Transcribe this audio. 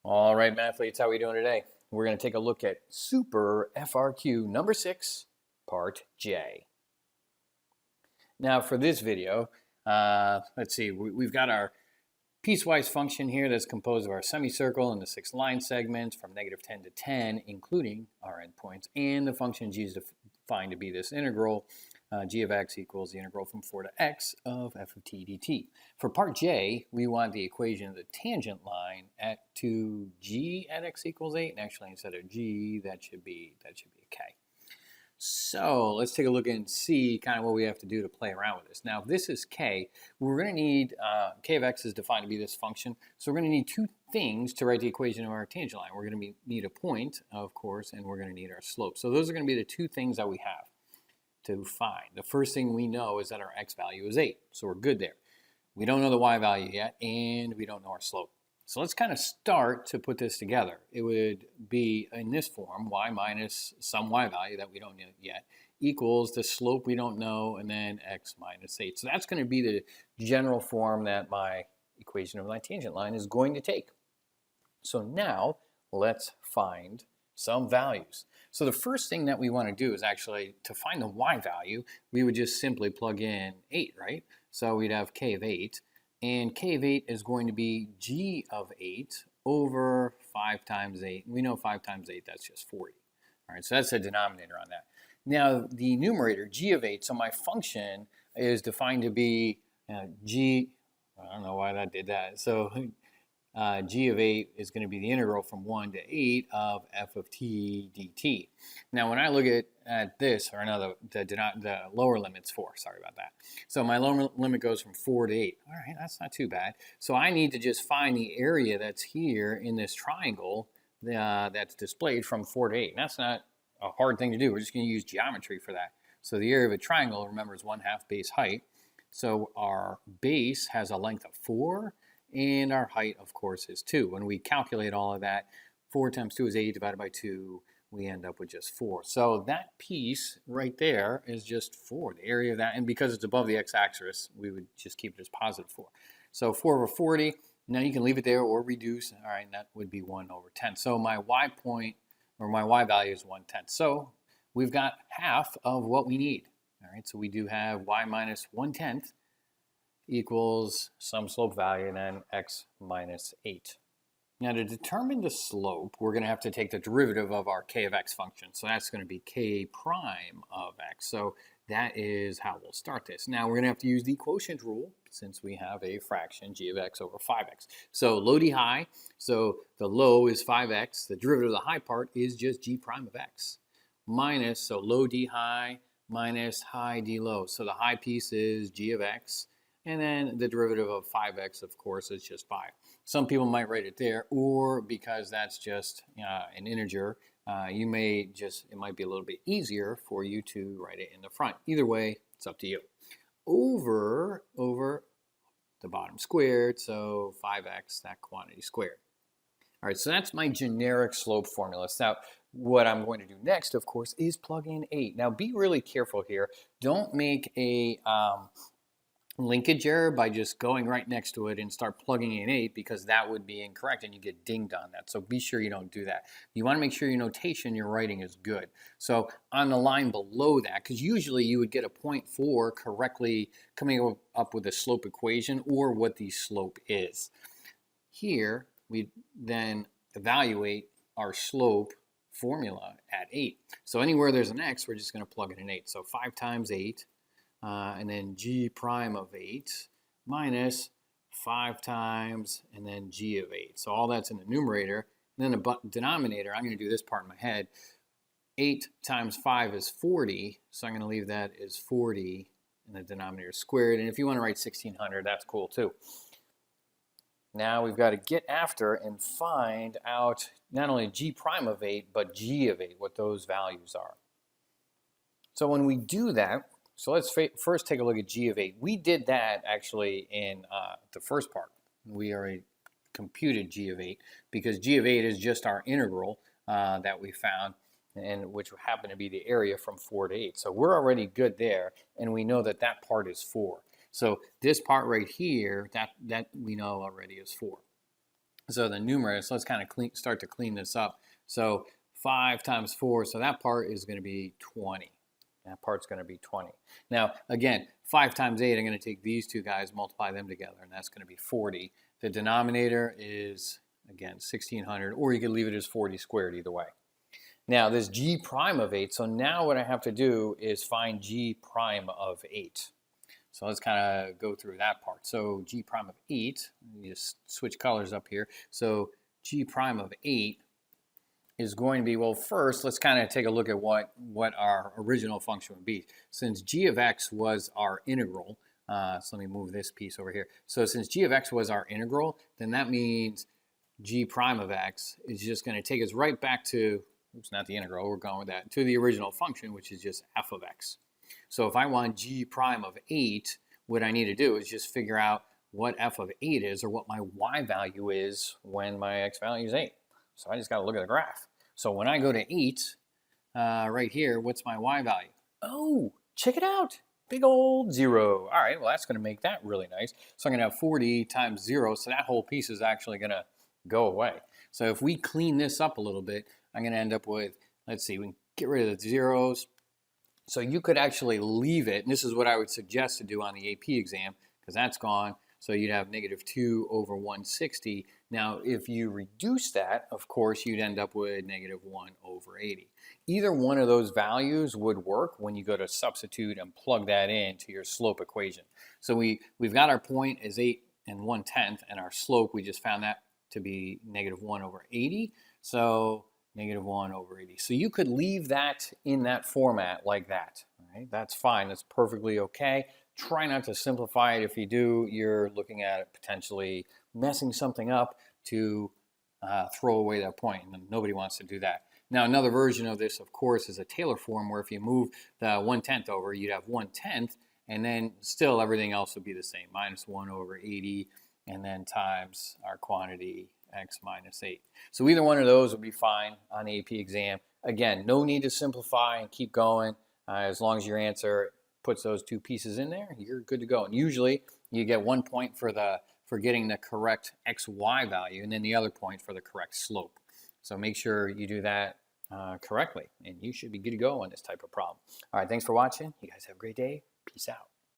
All right, mathletes, how are we doing today? We're going to take a look at Super FRQ number 6, Part J. Now, for this video, let's see, we've got our piecewise function here that's composed of our semicircle and the 6 line segments from -10 to 10, including our endpoints, and the function g is defined to be this integral. G of x equals the integral from 4 to x of f of t dt. For part J, we want the equation of the tangent line at 2g at x equals 8, and actually instead of g, that should be a k. So let's take a look and see kind of what we have to do to play around with this. Now, if this is k, we're going to need, k of x is defined to be this function, so we're going to need two things to write the equation of our tangent line. We're going to need a point, of course, and we're going to need our slope. So those are going to be the two things that we have to find. The first thing we know is that our x value is 8, so we're good there. We don't know the y value yet, and we don't know our slope. So let's kind of start to put this together. It would be in this form, y minus some y value that we don't know yet equals the slope we don't know, and then x minus 8. So that's going to be the general form that my equation of my tangent line is going to take. So now let's find some values. So the first thing that we want to do is actually to find the y value, we would just simply plug in 8, right? So we'd have k of 8, and k of 8 is going to be g of 8 over 5 times 8. We know 5 times 8, that's just 40. All right, so that's the denominator on that. Now the numerator, g of 8, so my function is defined to be g, I don't know why that did that. So g of 8 is going to be the integral from 1 to 8 of f of t dt. Now, when I look at this, or no, the lower limit's 4. Sorry about that. So my lower limit goes from 4 to 8. All right, that's not too bad. So I need to just find the area that's here in this triangle that's displayed from 4 to 8. And that's not a hard thing to do. We're just going to use geometry for that. So the area of a triangle, remember, is 1/2 base height. So our base has a length of 4. And our height, of course, is 2. When we calculate all of that, 4 times 2 is 8 divided by 2, we end up with just 4. So that piece right there is just 4, the area of that. And because it's above the x-axis, we would just keep it as positive 4. So 4 over 40, now you can leave it there or reduce. All right, and that would be 1 over 10. So my y point, or my y value is 1/10. So we've got half of what we need. All right, so we do have y minus 1/10 equals some slope value, and then x minus 8. Now to determine the slope, we're going to have to take the derivative of our k of x function. So that's going to be k prime of x. So that is how we'll start this. Now we're going to have to use the quotient rule since we have a fraction g of x over 5x. So low d high, so the low is 5x. The derivative of the high part is just g prime of x. Minus, so low d high minus high d low. So the high piece is g of x. And then the derivative of 5x, of course, is just 5. Some people might write it there, or because that's just an integer, it might be a little bit easier for you to write it in the front. Either way, it's up to you. Over the bottom squared, so 5x, that quantity squared. All right, so that's my generic slope formula. Now, what I'm going to do next, of course, is plug in 8. Now, be really careful here. Don't make a linkage error by just going right next to it and start plugging in 8, because that would be incorrect and you get dinged on that. So be sure you don't do that. You want to make sure your notation you're writing is good. So on the line below that, because usually you would get a 0.4 correctly coming up with a slope equation or what the slope is. Here we then evaluate our slope formula at 8. So anywhere there's an x, we're just going to plug in an 8. So 5 times 8. And then g prime of 8 minus 5 times, and then g of 8. So all that's in the numerator. And then the denominator, I'm going to do this part in my head. 8 times 5 is 40, so I'm going to leave that as 40, and the denominator squared. And if you want to write 1600, that's cool too. Now we've got to get after and find out not only g prime of 8, but g of 8, what those values are. So when we do that, so let's first take a look at g of 8. We did that actually in the first part. We already computed g of 8 because g of 8 is just our integral that we found, and which happened to be the area from 4 to 8. So we're already good there, and we know that that part is 4. So this part right here, that we know already is 4. So the numerous, let's kind of start to clean this up. So 5 times 4, so that part is going to be 20. That part's going to be 20. Now, again, 5 times 8, I'm going to take these two guys, multiply them together, and that's going to be 40. The denominator is, again, 1600, or you could leave it as 40 squared either way. Now, this g prime of 8, so now what I have to do is find g prime of 8. So let's kind of go through that part. So g prime of 8, let me just switch colors up here. So g prime of 8 is going to be, well, first, let's kind of take a look at what our original function would be. Since g of x was our integral, so let me move this piece over here. So since g of x was our integral, then that means g prime of x is just going to take us right back to, oops, not the integral, we're going with that, to the original function, which is just f of x. So if I want g prime of 8, what I need to do is just figure out what f of 8 is, or what my y value is when my x value is 8. So I just got to look at the graph. So when I go to 8, right here, what's my y value? Oh, check it out. Big old 0. All right, well, that's going to make that really nice. So I'm going to have 40 times 0, so that whole piece is actually going to go away. So if we clean this up a little bit, I'm going to end up with, let's see, we can get rid of the zeros. So you could actually leave it, and this is what I would suggest to do on the AP exam, because that's gone. So you'd have negative 2 over 160. Now, if you reduce that, of course, you'd end up with negative 1 over 80. Either one of those values would work when you go to substitute and plug that into your slope equation. So we've got our point as 8 and 1/10, and our slope, we just found that to be negative 1 over 80. So negative 1 over 80. So you could leave that in that format like that. Right? That's fine. That's perfectly okay. Try not to simplify it. If you do, you're looking at it potentially messing something up to throw away that point, and nobody wants to do that. Now, another version of this, of course, is a Taylor form, where if you move the 1/10 over, you'd have 1/10, and then still everything else would be the same, minus 1 over 80, and then times our quantity, x minus 8. So either one of those would be fine on the AP exam. Again, no need to simplify and keep going. As long as your answer puts those two pieces in there, you're good to go. And usually you get 1 point for getting the correct xy value, and then the other point for the correct slope. So make sure you do that correctly, and you should be good to go on this type of problem. All right, thanks for watching. You guys have a great day. Peace out.